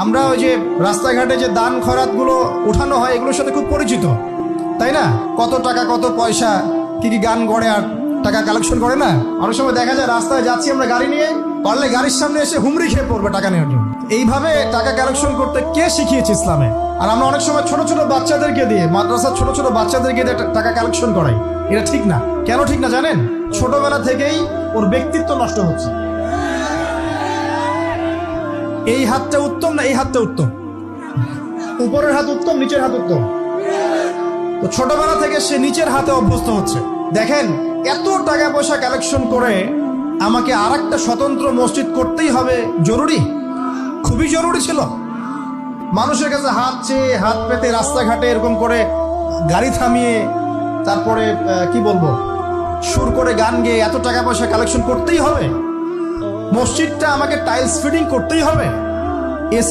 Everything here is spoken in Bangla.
আমরা ওই যে রাস্তাঘাটে যে দান খয়রাতগুলো উঠানো হয় এগুলোর সাথে খুব পরিচিত, তাই না? কত টাকা কত পয়সা কি কি গান গড়ে আর টাকা কালেকশন করে না। অনেক সময় দেখা যায় রাস্তায় যাচ্ছি আমরা গাড়ি নিয়ে, পারলে গাড়ির সামনে এসে হুমড়ি খেয়ে পড়বে টাকা নেওয়ার জন্য। এইভাবে টাকা কালেকশন করতে কে শিখিয়েছে ইসলামে? আর আমরা অনেক সময় ছোট ছোট বাচ্চাদেরকে দিয়ে, মাদ্রাসার ছোট ছোট বাচ্চাদেরকে দিয়ে টাকা কালেকশন করাই। এটা ঠিক না। কেন ঠিক না জানেন? ছোটবেলা থেকেই ওর ব্যক্তিত্ব নষ্ট হচ্ছে। এই হাতটা উত্তম না এই হাতটা উত্তম? উপরের হাত উত্তম, নিচের হাত উত্তম? তো ছোটবেলা থেকে সে নিচের হাতে অভ্যস্ত হচ্ছে। দেখেন, এত টাকা পয়সা কালেকশন করে আমাকে আর একটা স্বতন্ত্র মসজিদ করতেই হবে জরুরি? খুবই জরুরি ছিল। মানুষের কাছে হাত চেয়ে হাত পেতে রাস্তাঘাটে এরকম করে গাড়ি থামিয়ে তারপরে কি বলবো সুর করে গান গেয়ে এত টাকা পয়সা কালেকশন করতেই হবে? মসজিদটা আমাকে টাইলস ফিটিং করতেই হবে? এসি